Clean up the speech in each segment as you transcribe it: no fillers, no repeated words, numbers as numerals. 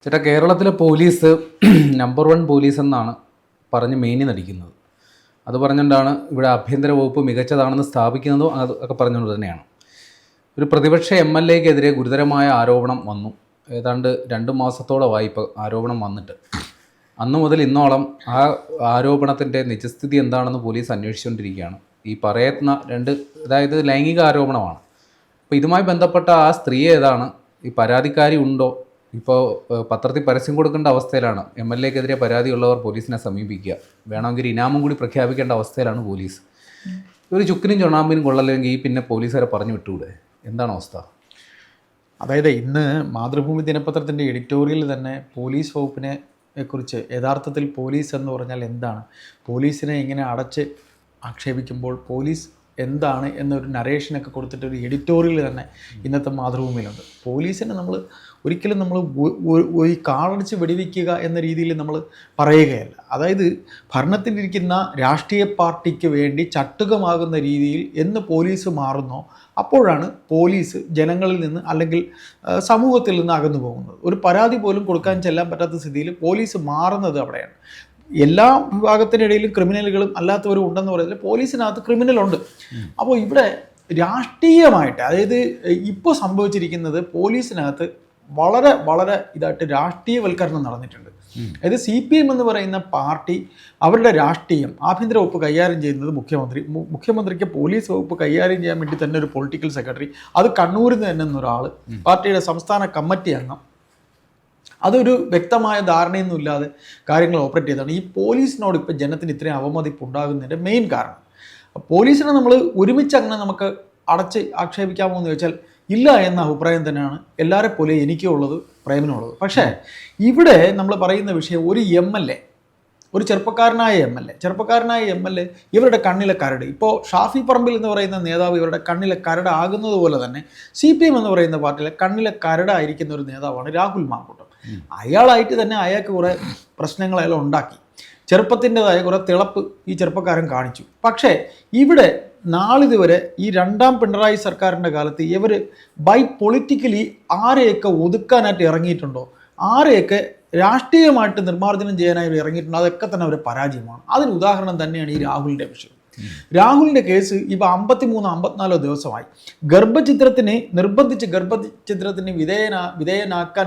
ചേട്ടാ, കേരളത്തിലെ police number 1 police എന്നാണ് പറഞ്ഞ് മേനി നടിക്കുന്നത്. അത് പറഞ്ഞുകൊണ്ടാണ് ഇവിടെ ആഭ്യന്തര വകുപ്പ് മികച്ചതാണെന്ന് സ്ഥാപിക്കുന്നതും അതൊക്കെ പറഞ്ഞുകൊണ്ട് തന്നെയാണ്. ഒരു പ്രതിപക്ഷ MLA-ക്കെതിരെ ഗുരുതരമായ ആരോപണം വന്നു. ഏതാണ്ട് 2 മാസത്തോളമായി ഇപ്പോൾ ആരോപണം വന്നിട്ട്. അന്നു മുതൽ ഇന്നോളം ആ ആരോപണത്തിൻ്റെ നിജസ്ഥിതി എന്താണെന്ന് പോലീസ് അന്വേഷിച്ചുകൊണ്ടിരിക്കുകയാണ്. ഈ പറയുന്ന അതായത് ലൈംഗിക ആരോപണമാണ്. അപ്പോൾ ഇതുമായി ബന്ധപ്പെട്ട ആ സ്ത്രീ ഏതാണ്, ഈ പരാതിക്കാരി ഉണ്ടോ, ഇപ്പോൾ പത്രത്തിൽ പരസ്യം കൊടുക്കേണ്ട അവസ്ഥയിലാണ്. MLA-ക്കെതിരെ പരാതിയുള്ളവർ പോലീസിനെ സമീപിക്കുക, വേണമെങ്കിൽ ഇനാമും കൂടി പ്രഖ്യാപിക്കേണ്ട അവസ്ഥയിലാണ് പോലീസ്. ഒരു ചുക്കിനും ചുണ്ണാമ്പിനും കൊള്ളല്ലെങ്കിൽ പിന്നെ പോലീസുകാരെ പറഞ്ഞു വിട്ടുകൂടെ? എന്താണ് അവസ്ഥ? അതായത് ഇന്ന് മാതൃഭൂമി ദിനപത്രത്തിൻ്റെ എഡിറ്റോറിയൽ തന്നെ പോലീസ് വകുപ്പിനെ കുറിച്ച്, യഥാർത്ഥത്തിൽ പോലീസ് എന്ന് പറഞ്ഞാൽ എന്താണ്, പോലീസിനെ ഇങ്ങനെ അടച്ച് ആക്ഷേപിക്കുമ്പോൾ പോലീസ് എന്താണ് എന്നൊരു നരേഷനൊക്കെ കൊടുത്തിട്ടൊരു എഡിറ്റോറിയൽ തന്നെ ഇന്നത്തെ മാതൃഭൂമിയിലുണ്ട്. പോലീസിനെ ഒരിക്കലും നമ്മൾ ഈ കാളടിച്ച് വെടിവെക്കുക എന്ന രീതിയിൽ നമ്മൾ പറയുകയല്ല. അതായത് ഭരണത്തിലിരിക്കുന്ന രാഷ്ട്രീയ പാർട്ടിക്ക് വേണ്ടി ചട്ടുകമാകുന്ന രീതിയിൽ എന്ന് പോലീസ് മാറുന്നോ അപ്പോഴാണ് പോലീസ് ജനങ്ങളിൽ നിന്ന് അല്ലെങ്കിൽ സമൂഹത്തിൽ നിന്ന് അകന്നു പോകുന്നത്. ഒരു പരാതി പോലും കൊടുക്കാൻ ചെല്ലാൻ പറ്റാത്ത സ്ഥിതിയിൽ പോലീസ് മാറുന്നത് അവിടെയാണ്. എല്ലാ വിഭാഗത്തിനിടയിലും ക്രിമിനലുകളും അല്ലാത്തവരും ഉണ്ടെന്ന് പറയുന്നത് പോലീസിനകത്ത് ക്രിമിനലുണ്ട്. അപ്പോൾ ഇവിടെ രാഷ്ട്രീയമായിട്ട്, അതായത് ഇപ്പോൾ സംഭവിച്ചിരിക്കുന്നത് പോലീസിനകത്ത് വളരെ വളരെ ഇതായിട്ട് രാഷ്ട്രീയവൽക്കരണം നടന്നിട്ടുണ്ട്. അതായത് CPM എന്ന് പറയുന്ന പാർട്ടി അവരുടെ രാഷ്ട്രീയം, ആഭ്യന്തര വകുപ്പ് കൈകാര്യം ചെയ്യുന്നത് മുഖ്യമന്ത്രിക്ക് പോലീസ് വകുപ്പ് കൈകാര്യം ചെയ്യാൻ വേണ്ടി തന്നെ ഒരു പൊളിറ്റിക്കൽ സെക്രട്ടറി, അത് കണ്ണൂരിൽ നിന്ന് തന്നെ ഒരാൾ, പാർട്ടിയുടെ സംസ്ഥാന കമ്മിറ്റി അംഗം, അതൊരു വ്യക്തമായ ധാരണയൊന്നും ഇല്ലാതെ കാര്യങ്ങൾ ഓപ്പറേറ്റ് ചെയ്താണ് ഈ പോലീസിനോട് ഇപ്പോൾ ജനത്തിന് ഇത്രയും അവമതിപ്പ് ഉണ്ടാകുന്നതിൻ്റെ മെയിൻ കാരണം. പോലീസിനെ നമ്മൾ ഒരുമിച്ച് അങ്ങനെ നമുക്ക് അടച്ച് ആക്ഷേപിക്കാമോ എന്ന് ചോദിച്ചാൽ ഇല്ല എന്ന അഭിപ്രായം തന്നെയാണ് എല്ലാവരെ പോലെ എനിക്കുള്ളത്, പ്രേമനുള്ളത്. പക്ഷേ ഇവിടെ നമ്മൾ പറയുന്ന വിഷയം ഒരു MLA, ഒരു ചെറുപ്പക്കാരനായ MLA ഇവരുടെ കണ്ണിലെ കരട്, ഇപ്പോൾ ഷാഫി പറമ്പിൽ എന്ന് പറയുന്ന നേതാവ് ഇവരുടെ കണ്ണിലെ കരട് ആകുന്നത് പോലെ തന്നെ CPM എന്ന് പറയുന്ന പാർട്ടിയിലെ കണ്ണിലെ കരടായിരിക്കുന്ന ഒരു നേതാവാണ് രാഹുൽ മാങ്കൂട്ടം. അയാളായിട്ട് തന്നെ അയാൾക്ക് കുറേ പ്രശ്നങ്ങൾ അയാൾ ഉണ്ടാക്കി, ചെറുപ്പത്തിൻ്റെതായ കുറേ തിളപ്പ് ഈ ചെറുപ്പക്കാരൻ കാണിച്ചു. പക്ഷേ ഇവിടെ നാളിതുവരെ ഈ 2ാം പിണറായി സർക്കാരിൻ്റെ കാലത്ത് ഇവർ പൊളിറ്റിക്കലി ആരെയൊക്കെ ഒതുക്കാനായിട്ട് ഇറങ്ങിയിട്ടുണ്ടോ, ആരെയൊക്കെ രാഷ്ട്രീയമായിട്ട് നിർമ്മാർജ്ജനം ചെയ്യാനായി ഇറങ്ങിയിട്ടുണ്ടോ, അതൊക്കെ തന്നെ അവർ പരാജയമാണ്. അതിന് ഉദാഹരണം തന്നെയാണ് ഈ രാഹുലിൻ്റെ വിഷയം. രാഹുലിൻ്റെ കേസ് ഇപ്പോൾ 53-54 ദിവസമായി. നിർബന്ധിച്ച് ഗർഭചിത്രത്തിന് വിധേയനാക്കാൻ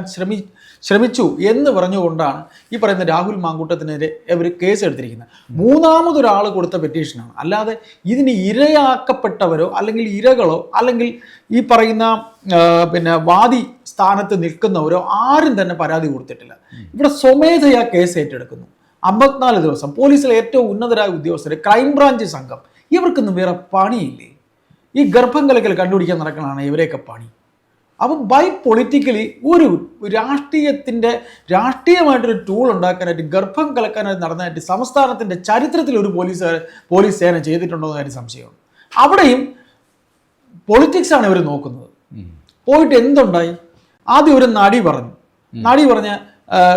ശ്രമിച്ചു എന്ന് പറഞ്ഞുകൊണ്ടാണ് ഈ പറയുന്ന രാഹുൽ മാങ്കൂട്ടത്തിനെതിരെ ഇവർ കേസ് എടുത്തിരിക്കുന്നത്. 3ാമതൊരാൾ കൊടുത്ത പെറ്റീഷനാണ്. അല്ലാതെ ഇതിന് ഇരയാക്കപ്പെട്ടവരോ അല്ലെങ്കിൽ ഇരകളോ അല്ലെങ്കിൽ ഈ പറയുന്ന വാദി സ്ഥാനത്ത് നിൽക്കുന്നവരോ ആരും തന്നെ പരാതി കൊടുത്തിട്ടില്ല. ഇവിടെ സ്വമേധയാ കേസ് ഏറ്റെടുക്കുന്നു. 54 ദിവസം പോലീസിലെ ഏറ്റവും ഉന്നതരായ ഉദ്യോഗസ്ഥർ, ക്രൈംബ്രാഞ്ച് സംഘം, ഇവർക്കൊന്നും വേറെ പണിയില്ലേ? ഈ ഗർഭം കലക്കൽ കണ്ടുപിടിക്കാൻ നടക്കണതാണ് ഇവരെയൊക്കെ പണി. അപ്പം പൊളിറ്റിക്കലി ഒരു രാഷ്ട്രീയമായിട്ടൊരു ടൂൾ ഉണ്ടാക്കാനായിട്ട്, ഗർഭം കലക്കാനായിട്ട് നടന്നതായിട്ട് സംസ്ഥാനത്തിൻ്റെ ചരിത്രത്തിൽ ഒരു പോലീസ് സേന ചെയ്തിട്ടുണ്ടോ എന്ന് കാര്യം സംശയമാണ്. അവിടെയും പൊളിറ്റിക്സാണ് ഇവർ നോക്കുന്നത്. പോയിട്ട് എന്തുണ്ടായി? ആദ്യം ഒരു നടി പറഞ്ഞ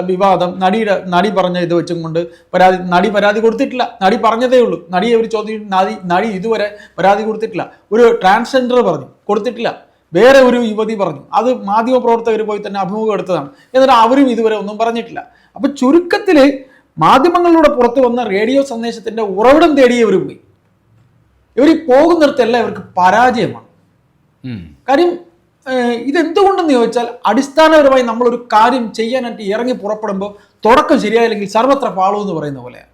വിവാദം, നടി പറഞ്ഞ ഇത് വെച്ചും കൊണ്ട് നടി പരാതി കൊടുത്തിട്ടില്ല. നടി പറഞ്ഞതേ ഉള്ളൂ. നടിയെ അവർ ചോദ്യം, നടി ഇതുവരെ പരാതി കൊടുത്തിട്ടില്ല. ഒരു ട്രാൻസ്ജെൻഡർ കൊടുത്തിട്ടില്ല. വേറെ ഒരു യുവതി പറഞ്ഞു, അത് മാധ്യമപ്രവർത്തകർ പോയി തന്നെ അഭിമുഖം എടുത്തതാണ്. എന്നിട്ട് അവരും ഇതുവരെ ഒന്നും പറഞ്ഞിട്ടില്ല. അപ്പം ചുരുക്കത്തിൽ മാധ്യമങ്ങളിലൂടെ പുറത്തു വന്ന റേഡിയോ സന്ദേശത്തിൻ്റെ ഉറവിടം തേടി ഇവർ പോയി. ഇവർ പോകുന്നിടത്തെല്ലാം ഇവർക്ക് പരാജയമാണ്. കാര്യം ഇതെന്തുകൊണ്ടെന്ന് ചോദിച്ചാൽ, അടിസ്ഥാനപരമായി നമ്മളൊരു കാര്യം ചെയ്യാനായിട്ട് ഇറങ്ങി പുറപ്പെടുമ്പോൾ തുടക്കം ശരിയായില്ലെങ്കിൽ സർവത്ര പാളൂ എന്ന് പറയുന്ന പോലെയാണ്.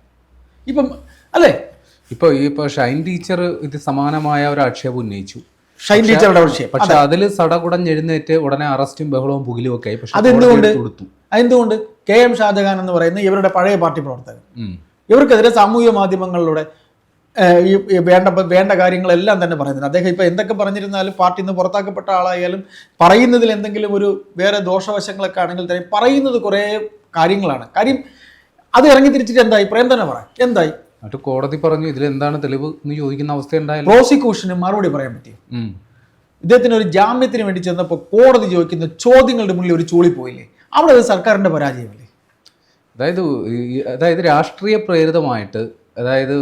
ഇപ്പം അല്ലേ, ഇപ്പോൾ ഷൈൻ ടീച്ചർ ഇത് സമാനമായ ഒരു ആക്ഷേപം ഉന്നയിച്ചു. ഷൈൻ ടീച്ചറുടെ വിഷയം, പക്ഷെ അതിൽ സടകുടഞ്ഞെഴുന്നേറ്റ് ഉടനെ അറസ്റ്റും ബഹളവും പുകിലും ഒക്കെ ആയി. പക്ഷെ അതെന്തുകൊണ്ട് KM ഷാജഹാൻ എന്ന് പറയുന്ന ഇവരുടെ പഴയ പാർട്ടി പ്രവർത്തകൻ, ഇവർക്കെതിരെ സാമൂഹ്യ മാധ്യമങ്ങളിലൂടെ വേണ്ട കാര്യങ്ങളെല്ലാം തന്നെ പറയുന്നുണ്ട്. അദ്ദേഹം ഇപ്പോൾ എന്തൊക്കെ പറഞ്ഞിരുന്നാലും, പാർട്ടിയിൽ നിന്ന് പുറത്താക്കപ്പെട്ട ആളായാലും പറയുന്നതിൽ എന്തെങ്കിലും ഒരു വേറെ ദോഷവശങ്ങളൊക്കെ ആണെങ്കിൽ തന്നെ പറയുന്നത് കുറേ കാര്യങ്ങളാണ്. കാര്യം അത് ഇറങ്ങി തിരിച്ചിട്ട് എന്തായി? പ്രേം തന്നെ പറയാം, എന്തായി? കോടതി പറഞ്ഞു ഇതിൽ എന്താണ് തെളിവ് എന്ന് ചോദിക്കുന്ന അവസ്ഥ ഉണ്ടായാലും പ്രോസിക്യൂഷന് മറുപടി പറയാൻ പറ്റി. ഇദ്ദേഹത്തിന് ഒരു ജാമ്യത്തിന് വേണ്ടി ചെന്നപ്പോൾ കോടതി ചോദിക്കുന്ന ചോദ്യങ്ങളുടെ മുന്നിൽ ഒരു ചൂളി പോയില്ലേ? അവിടെ അത് സർക്കാരിൻ്റെ പരാജയമല്ലേ? അതായത് രാഷ്ട്രീയ പ്രേരിതമായിട്ട്, അതായത്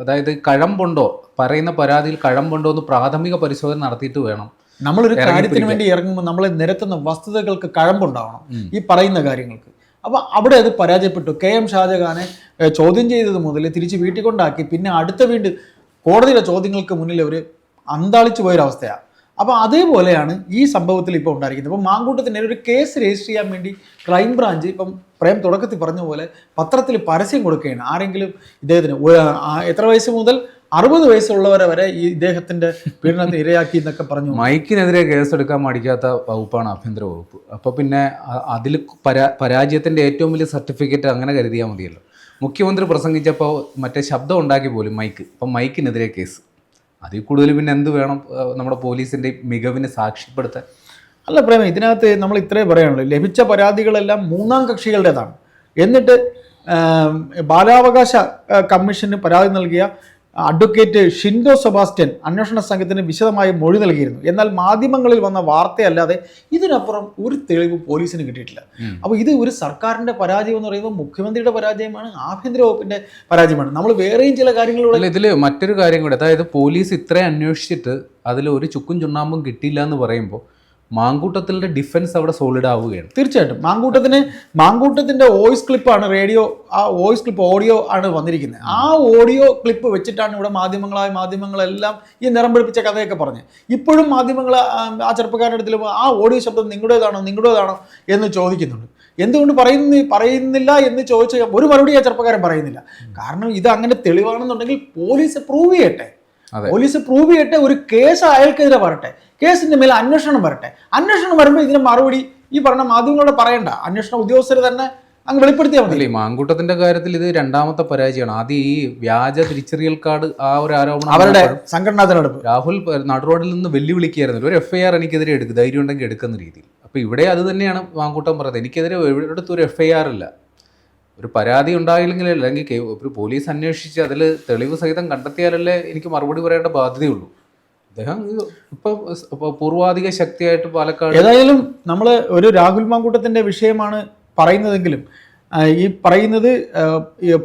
അതായത് കഴമ്പുണ്ടോ, പറയുന്ന പരാതിയിൽ കഴമ്പുണ്ടോ എന്ന് പ്രാഥമിക പരിശോധന നടത്തിയിട്ട് വേണം നമ്മളൊരു കാര്യത്തിന് വേണ്ടി ഇറങ്ങുമ്പോൾ നമ്മളെ നിരത്തുന്ന വസ്തുതകൾക്ക് കഴമ്പുണ്ടാവണം ഈ പറയുന്ന കാര്യങ്ങൾക്ക്. അപ്പോൾ അവിടെ അത് പരാജയപ്പെട്ടു. KM ഷാജഹാനെ ചോദ്യം ചെയ്തത് മുതൽ തിരിച്ച് വീട്ടിൽ കൊണ്ടാക്കി, പിന്നെ വീണ്ടും കോടതിയുടെ ചോദ്യങ്ങൾക്ക് മുന്നിൽ അവർ അന്താളിച്ചു പോയൊരവസ്ഥയാണ്. അപ്പോൾ അതേപോലെയാണ് ഈ സംഭവത്തിൽ ഇപ്പോൾ ഉണ്ടായിരിക്കുന്നത്. അപ്പോൾ മാങ്കൂട്ടത്തിന് ഒരു കേസ് രജിസ്റ്റർ ചെയ്യാൻ വേണ്ടി ക്രൈംബ്രാഞ്ച് ഇപ്പം പ്രേം തുടക്കത്തിൽ പറഞ്ഞ പോലെ പത്രത്തിൽ പരസ്യം കൊടുക്കുകയാണ്. ആരെങ്കിലും ഇദ്ദേഹത്തിന് എത്ര വയസ്സ് മുതൽ 60 വയസ്സുള്ളവരെ വരെ ഈ ഇദ്ദേഹത്തിൻ്റെ പീഡനത്തിന് ഇരയാക്കി എന്നൊക്കെ പറഞ്ഞു. മൈക്കിനെതിരെ കേസെടുക്കാൻ മടിക്കാത്ത വകുപ്പാണ് ആഭ്യന്തര വകുപ്പ്. അപ്പോൾ പിന്നെ അതിൽ പരാജയത്തിൻ്റെ ഏറ്റവും വലിയ സർട്ടിഫിക്കറ്റ് അങ്ങനെ കരുതിയാൽ മതിയല്ലോ. മുഖ്യമന്ത്രി പ്രസംഗിച്ചപ്പോൾ മറ്റേ ശബ്ദം ഉണ്ടാക്കി പോലും മൈക്ക്, അപ്പം മൈക്കിനെതിരെ കേസ്. അതിൽ കൂടുതൽ പിന്നെ എന്ത് വേണം നമ്മുടെ പോലീസിൻ്റെ മികവിനെ സാക്ഷ്യപ്പെടുത്താൻ? അല്ല പ്രേമ, ഇതിനകത്ത് നമ്മൾ ഇത്രേ പറയാനുള്ളൂ. ലഭിച്ച പരാതികളെല്ലാം 3ാം കക്ഷികളുടേതാണ്. എന്നിട്ട് ബാലാവകാശ കമ്മീഷന് പരാതി നൽകിയ അഡ്വക്കേറ്റ് ഷിൻഡോ സെബാസ്റ്റ്യൻ അന്വേഷണ സംഘത്തിന് വിശദമായ മൊഴി നൽകിയിരുന്നു. എന്നാൽ മാധ്യമങ്ങളിൽ വന്ന വാർത്തയല്ലാതെ ഇതിനപ്പുറം ഒരു തെളിവ് പോലീസിന് കിട്ടിയിട്ടില്ല. അപ്പോൾ ഇത് ഒരു സർക്കാരിൻ്റെ പരാജയം എന്ന് പറയുമ്പോൾ മുഖ്യമന്ത്രിയുടെ പരാജയമാണ്, ആഭ്യന്തര വകുപ്പിൻ്റെ പരാജയമാണ്. നമ്മൾ വേറെയും ചില കാര്യങ്ങളിലൂടെ ഇതിൽ മറ്റൊരു കാര്യം കൂടെ, അതായത് പോലീസ് ഇത്രയും അന്വേഷിച്ചിട്ട് അതിൽ ഒരു ചുക്കും ചുണ്ണാമ്പും കിട്ടിയില്ല എന്ന് പറയുമ്പോൾ മാങ്കൂട്ടത്തിൻ്റെ ഡിഫൻസ് അവിടെ സോളിഡ് ആവുകയാണ്. തീർച്ചയായിട്ടും മാങ്കൂട്ടത്തിൻ്റെ വോയിസ് ക്ലിപ്പാണ് ആ വോയിസ് ക്ലിപ്പ് ഓഡിയോ ആണ് വന്നിരിക്കുന്നത്. ആ ഓഡിയോ ക്ലിപ്പ് വെച്ചിട്ടാണ് ഇവിടെ മാധ്യമങ്ങളെല്ലാം ഈ നിറം പിടിപ്പിച്ച കഥയൊക്കെ പറഞ്ഞ് ഇപ്പോഴും മാധ്യമങ്ങൾ ആ ചെറുപ്പക്കാരുടെ അടുത്തിൽ ആ ഓഡിയോ ശബ്ദം നിങ്ങളുടേതാണോ എന്ന് ചോദിക്കുന്നുണ്ട്. എന്തുകൊണ്ട് പറയുന്നില്ല എന്ന് ചോദിച്ച ഒരു മറുപടി ആ ചെറുപ്പക്കാരൻ പറയുന്നില്ല. കാരണം ഇത് അങ്ങനെ തെളിവാണെന്നുണ്ടെങ്കിൽ പോലീസ് പ്രൂവ് ചെയ്യട്ടെ. ഒരു കേസ് അയാൾക്കെതിരെ വരട്ടെ, കേസിന്റെ മേലെ അന്വേഷണം വരട്ടെ. അന്വേഷണം വരുമ്പോൾ ഇതിന് മറുപടി ഈ പറഞ്ഞ മാധ്യമങ്ങളോട് പറയണ്ട, അന്വേഷണ ഉദ്യോഗസ്ഥർ തന്നെ അങ്ങ് വെളിപ്പെടുത്തിയാൽ മതി. മാങ്കൂട്ടത്തിന്റെ കാര്യത്തിൽ ഇത് 2ാമത്തെ പരാജയമാണ്. ആദ്യം ഈ വ്യാജ തിരിച്ചറിയൽ കാർഡ് ആ ഒരു ആരോപണം അവരുടെ സംഘടനാ തെരഞ്ഞെടുപ്പ് രാഹുൽ നടുറോഡിൽ നിന്ന് വെല്ലുവിളിക്കായിരുന്നു. ഒരു FIR എനിക്കെതിരെ എടുക്കും, ധൈര്യം ഉണ്ടെങ്കിൽ എടുക്കുന്ന രീതിയിൽ. അപ്പോൾ ഇവിടെ അത് തന്നെയാണ് മാങ്കൂട്ടം പറയുന്നത്. എനിക്കെതിരെ എവിടെടുത്ത് ഒരു FIR ഇല്ല, ഒരു പരാതി ഉണ്ടായില്ലെങ്കിൽ, അല്ലെങ്കിൽ ഒരു പോലീസ് അന്വേഷിച്ച് അതിൽ തെളിവ് സഹിതം കണ്ടെത്തിയാലല്ലേ എനിക്ക് മറുപടി പറയേണ്ട ബാധ്യതയുള്ളൂ. അദ്ദേഹം ഇപ്പോൾ പൂർവാധിക ശക്തിയായിട്ട് പാലക്കാട്. ഏതായാലും നമ്മൾ ഒരു രാഹുൽ മാങ്കൂട്ടത്തിൻ്റെ വിഷയമാണ് പറയുന്നതെങ്കിലും ഈ പറയുന്നത്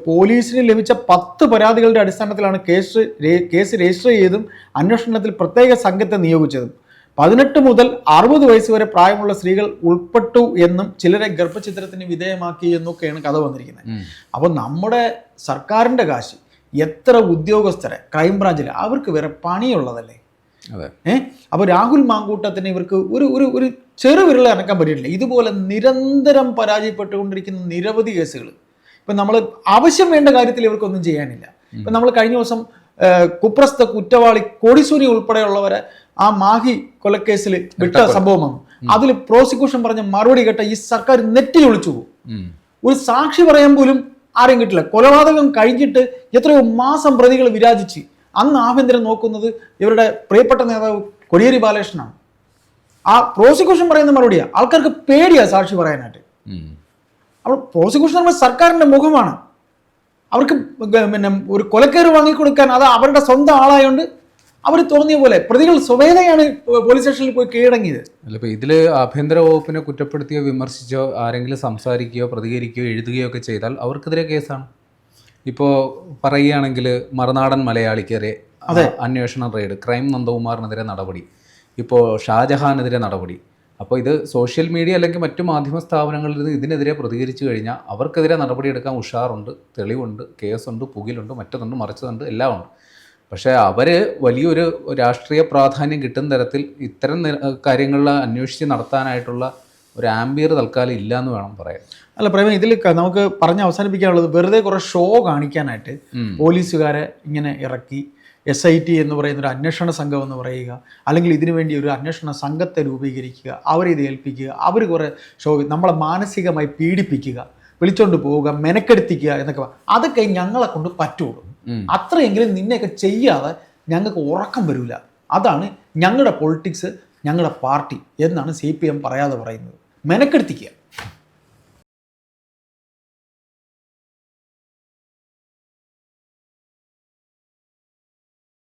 പോലീസിന് ലഭിച്ച 10 പരാതികളുടെ അടിസ്ഥാനത്തിലാണ് കേസ് രജിസ്റ്റർ ചെയ്തും അന്വേഷണത്തിൽ പ്രത്യേക സംഘത്തെ നിയോഗിച്ചതും. 18 മുതൽ 60 വയസ്സ് വരെ പ്രായമുള്ള സ്ത്രീകൾ ഉൾപ്പെട്ടു എന്നും ചിലരെ ഗർഭചിത്രത്തിന് വിധേയമാക്കി എന്നൊക്കെയാണ് കഥ വന്നിരിക്കുന്നത്. അപ്പോൾ നമ്മുടെ സർക്കാരിൻ്റെ കാശ് എത്ര ഉദ്യോഗസ്ഥരെ ക്രൈംബ്രാഞ്ചിൽ അവർക്ക് വേറെ പണിയുള്ളതല്ലേ? അപ്പോൾ രാഹുൽ മാങ്കൂട്ടത്തിന് ഇവർക്ക് ഒരു ചെറുവിരൽ അനക്കാൻ പറ്റിയിട്ടില്ല. ഇതുപോലെ നിരന്തരം പരാജയപ്പെട്ടുകൊണ്ടിരിക്കുന്ന നിരവധി കേസുകൾ. ഇപ്പം നമ്മൾ ആവശ്യം വേണ്ട കാര്യത്തിൽ ഇവർക്കൊന്നും ചെയ്യാനില്ല. ഇപ്പം നമ്മൾ കഴിഞ്ഞ ദിവസം കുപ്രസ്ത കുറ്റവാളി കോടിസൂരി ഉൾപ്പെടെയുള്ളവരെ ആ മാഹി കൊലക്കേസിൽ വിട്ട സംഭവം വന്നു. അതിൽ പ്രോസിക്യൂഷൻ പറഞ്ഞ മറുപടി കേട്ട ഈ സർക്കാർ നെറ്റിൽ ഒളിച്ചു പോകും. ഒരു സാക്ഷി പറയാൻ പോലും ആരെയും കിട്ടില്ല. കൊലപാതകം കഴിഞ്ഞിട്ട് എത്രയോ മാസം പ്രതികൾ വിരാജിച്ച് അന്ന് ആഭ്യന്തരം നോക്കുന്നത് ഇവരുടെ പ്രിയപ്പെട്ട നേതാവ് കോടിയേരി ബാലകൃഷ്ണനാണ്. ആ പ്രോസിക്യൂഷൻ പറയുന്ന മറുപടിയാ ആൾക്കാർക്ക് പേടിയാ സാക്ഷി പറയാനായിട്ട്. അപ്പോൾ പ്രോസിക്യൂഷൻ നമ്മുടെ സർക്കാരിൻ്റെ മുഖമാണ്. അവർക്ക് പിന്നെ ഒരു കൊലക്കേറ് വാങ്ങിക്കൊടുക്കാൻ അത് അവരുടെ സ്വന്തം ആളായതുകൊണ്ട് അവർ തോന്നിയ പോലെ പ്രതികൾ സ്വമേധയാണ് പോലീസ് സ്റ്റേഷനിൽ പോയി കീഴടങ്ങിയത്. അല്ല, ഇപ്പോൾ ഇതിൽ ആഭ്യന്തര വകുപ്പിനെ കുറ്റപ്പെടുത്തിയോ വിമർശിച്ചോ ആരെങ്കിലും സംസാരിക്കുകയോ പ്രതികരിക്കുകയോ എഴുതുകയോ ഒക്കെ ചെയ്താൽ അവർക്കെതിരെ കേസാണ്. ഇപ്പോൾ പറയുകയാണെങ്കിൽ മറുനാടൻ മലയാളിക്കെതിരെ അന്വേഷണ റെയ്ഡ്, ക്രൈം നന്ദകുമാറിനെതിരെ നടപടി, ഇപ്പോൾ ഷാജഹാനെതിരെ നടപടി. അപ്പോൾ ഇത് സോഷ്യൽ മീഡിയ അല്ലെങ്കിൽ മറ്റു മാധ്യമ സ്ഥാപനങ്ങളിൽ ഇതിനെതിരെ പ്രതികരിച്ചു കഴിഞ്ഞാൽ അവർക്കെതിരെ നടപടിയെടുക്കാൻ ഉഷാറുണ്ട്, തെളിവുണ്ട്, കേസുണ്ട്, പുകിലുണ്ട്, മറ്റതുണ്ട്, മറിച്ചതുണ്ട്, എല്ലാം ഉണ്ട്. പക്ഷേ അവർ വലിയൊരു രാഷ്ട്രീയ പ്രാധാന്യം കിട്ടുന്ന തരത്തിൽ ഇത്തരം കാര്യങ്ങളിൽ അന്വേഷിച്ച് നടത്താനായിട്ടുള്ള ഒരു ആംബിയർ തൽക്കാലം ഇല്ല എന്ന് വേണം പറയാൻ. അല്ല പ്രേമ, ഇതിൽ നമുക്ക് പറഞ്ഞ് അവസാനിപ്പിക്കാനുള്ളത് വെറുതെ കുറേ ഷോ കാണിക്കാനായിട്ട് പോലീസുകാരെ ഇങ്ങനെ ഇറക്കി SIT എന്ന് പറയുന്ന ഒരു അന്വേഷണ സംഘം എന്ന് പറയുക, അല്ലെങ്കിൽ ഇതിനു വേണ്ടി ഒരു അന്വേഷണ സംഘത്തെ രൂപീകരിക്കുക, അവരെ ഇത് ഏൽപ്പിക്കുക, അവർ കുറേ ഷോ നമ്മളെ മാനസികമായി പീഡിപ്പിക്കുക, വിളിച്ചോണ്ട് പോവുക, മെനക്കെടുത്തിക്കുക എന്നൊക്കെ, അതൊക്കെ ഞങ്ങളെ കൊണ്ട് പറ്റുള്ളൂ. അത്രയെങ്കിലും നിന്നെയൊക്കെ ചെയ്യാതെ ഞങ്ങൾക്ക് ഉറക്കം വരില്ല. അതാണ് ഞങ്ങളുടെ പൊളിറ്റിക്സ്, ഞങ്ങളുടെ പാർട്ടി എന്നാണ് CPM പറയാതെ പറയുന്നത്. മെനക്കെടുത്തിക്കുക.